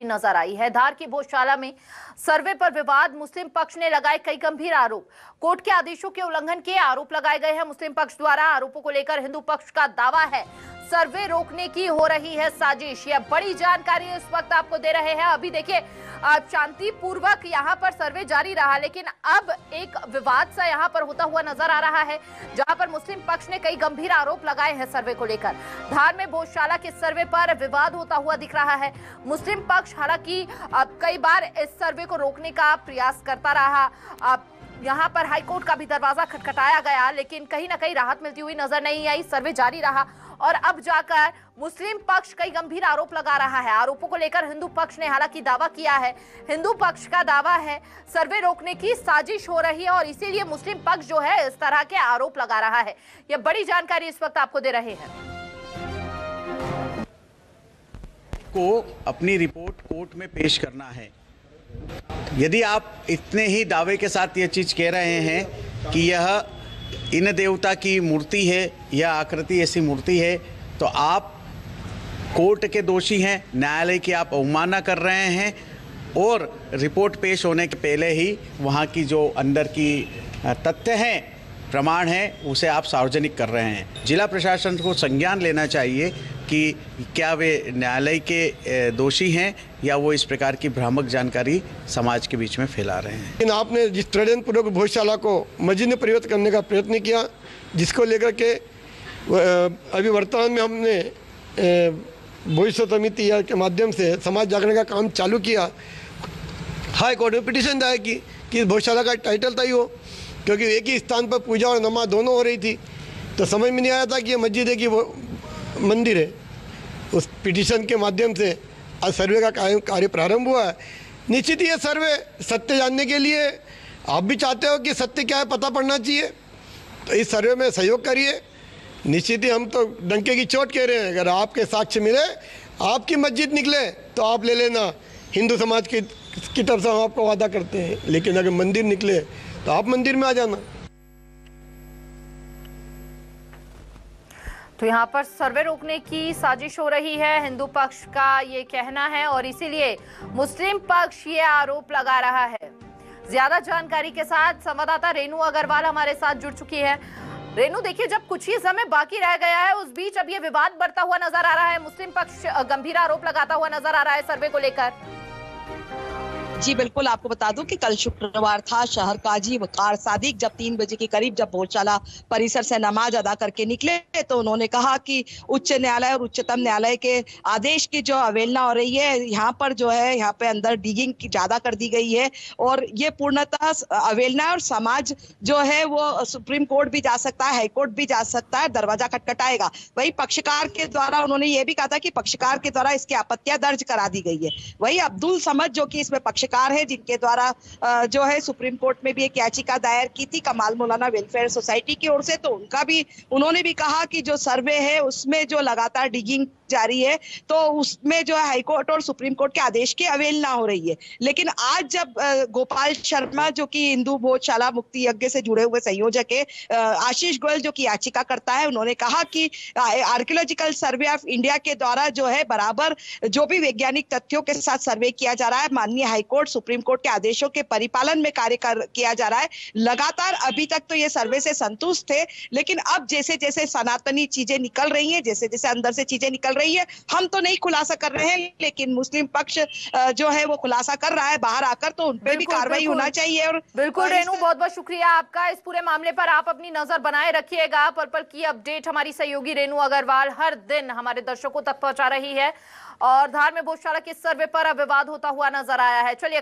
नजर आई है। धार की भोजशाला में सर्वे पर विवाद, मुस्लिम पक्ष ने लगाए कई गंभीर आरोप। कोर्ट के आदेशों के उल्लंघन के आरोप लगाए गए हैं मुस्लिम पक्ष द्वारा। आरोपों को लेकर हिंदू पक्ष का दावा है सर्वे रोकने की हो रही है साजिश। यह बड़ी जानकारी इस वक्त आपको दे रहे हैं। अभी देखिए शांतिपूर्वक यहाँ पर सर्वे जारी रहा, लेकिन अब एक विवाद सा यहाँ पर होता हुआ नजर आ रहा है, जहां पर मुस्लिम पक्ष ने कई गंभीर आरोप लगाए हैं सर्वे को लेकर। धार में भोजशाला के सर्वे पर विवाद होता हुआ दिख रहा है। मुस्लिम पक्ष हालांकि कई बार इस सर्वे को रोकने का प्रयास करता रहा। यहाँ पर हाईकोर्ट का भी दरवाजा खटखटाया गया, लेकिन कहीं ना कहीं राहत मिलती हुई नजर नहीं आई। सर्वे जारी रहा और अब जाकर मुस्लिम पक्ष कई गंभीर आरोप लगा रहा है। आरोपों को लेकर हिंदू पक्ष ने हालांकि दावा किया है। हिंदू पक्ष का दावा है सर्वे रोकने की साजिश हो रही है और इसीलिए मुस्लिम पक्ष जो है इस तरह के आरोप लगा रहा है। यह बड़ी जानकारी इस वक्त आपको दे रहे हैं। को अपनी रिपोर्ट कोर्ट में पेश करना है। यदि आप इतने ही दावे के साथ ये चीज़ कह रहे हैं कि यह इन देवता की मूर्ति है या आकृति ऐसी मूर्ति है, तो आप कोर्ट के दोषी हैं, न्यायालय की आप अवमानना कर रहे हैं और रिपोर्ट पेश होने के पहले ही वहाँ की जो अंदर की तथ्य हैं, प्रमाण हैं, उसे आप सार्वजनिक कर रहे हैं। जिला प्रशासन को संज्ञान लेना चाहिए कि क्या वे न्यायालय के दोषी हैं या वो इस प्रकार की भ्रामक जानकारी समाज के बीच में फैला रहे हैं। लेकिन आपने जिस षड्यंत्रपूर्वक भोजशाला को मस्जिद में परिवर्तित करने का प्रयत्न किया, जिसको लेकर के अभी वर्तमान में हमने भविष्य समिति के माध्यम से समाज जागरण का काम चालू किया। हाई कोर्ट में पिटीशन दायर की कि भोजशाला का टाइटल तय हो, क्योंकि एक ही स्थान पर पूजा और नमाज दोनों हो रही थी, तो समझ में नहीं आया था कि ये मस्जिद है कि वो मंदिर है। उस पिटीशन के माध्यम से आज सर्वे का कार्य प्रारंभ हुआ है। निश्चित ही ये सर्वे सत्य जानने के लिए आप भी चाहते हो कि सत्य क्या है पता पड़ना चाहिए, तो इस सर्वे में सहयोग करिए। निश्चित ही हम तो डंके की चोट कह रहे हैं, अगर आपके साक्ष्य मिले, आपकी मस्जिद निकले तो आप ले लेना, हिंदू समाज की तरफ से हम आपको वादा करते हैं। लेकिन अगर मंदिर निकले तो आप मंदिर में आ जाना। तो यहाँ पर सर्वे रोकने की साजिश हो रही है, हिंदू पक्ष का ये कहना है और इसीलिए मुस्लिम पक्ष ये आरोप लगा रहा है। ज्यादा जानकारी के साथ संवाददाता रेनू अग्रवाल हमारे साथ जुड़ चुकी है। रेनू, देखिए, जब कुछ ही समय बाकी रह गया है, उस बीच अब ये विवाद बढ़ता हुआ नजर आ रहा है। मुस्लिम पक्ष गंभीर आरोप लगाता हुआ नजर आ रहा है सर्वे को लेकर। जी बिल्कुल, आपको बता दूं कि कल शुक्रवार था। शहर काजी वकार सादिक जब 3 बजे के करीब जब भोजशाला परिसर से नमाज अदा करके निकले, तो उन्होंने कहा कि उच्च न्यायालय और उच्चतम न्यायालय के आदेश की जो अवहेलना हो रही है, यहाँ पर जो है यहाँ पे अंदर डिगिंग ज्यादा कर दी गई है और ये पूर्णतः अवहेलना है और समाज जो है वो सुप्रीम कोर्ट भी जा सकता है, हाईकोर्ट भी जा सकता है, दरवाजा खटखटाएगा। वही पक्षकार के द्वारा उन्होंने ये भी कहा था कि पक्षकार के द्वारा इसकी आपत्तियां दर्ज करा दी गई है। वही अब्दुल समद जो कि इसमें पक्षकार है, जिनके द्वारा जो है सुप्रीम कोर्ट में भी एक याचिका दायर की थी कमाल मौलाना वेलफेयर सोसाइटी की ओर से, तो उन्होंने भी कहा कि जो सर्वे है उसमें जो लगातार डिगिंग जारी है, तो उसमें जो है हाईकोर्ट और सुप्रीम कोर्ट के आदेश की अवहेलना हो रही है। लेकिन आज जब गोपाल शर्मा जो कि हिंदू भोजशाला मुक्ति यज्ञ से जुड़े हुए संयोजक है, आशीष गोयल जो कि याचिका करता है, उन्होंने कहा कि आर्कियोलॉजिकल सर्वे ऑफ इंडिया के द्वारा जो है बराबर जो भी वैज्ञानिक तथ्यों के साथ सर्वे किया जा रहा है, माननीय हाईकोर्ट सुप्रीम कोर्ट के आदेशों के परिपालन में कार्य किया जा रहा है। लगातार अभी तक तो ये सर्वे से संतुष्ट थे, लेकिन अब जैसे जैसे सनातनी चीजें निकल रही हैं, जैसे जैसे अंदर से चीजें निकल रही है, हम तो नहीं खुलासा कर रहे हैं, लेकिन मुस्लिम पक्ष जो है वो खुलासा कर रहा है बाहर आकर, तो उन पे भी कार्रवाई होना चाहिए। और बिल्कुल रेनू, बहुत बहुत शुक्रिया आपका। इस पूरे मामले पर आप अपनी नजर बनाए रखिएगा। पल पल की अपडेट हमारी सहयोगी रेनू अग्रवाल हर दिन हमारे दर्शकों तक पहुंचा रही है और धार में भोजशाला के सर्वे पर अब विवाद होता हुआ नजर आया है। चलिए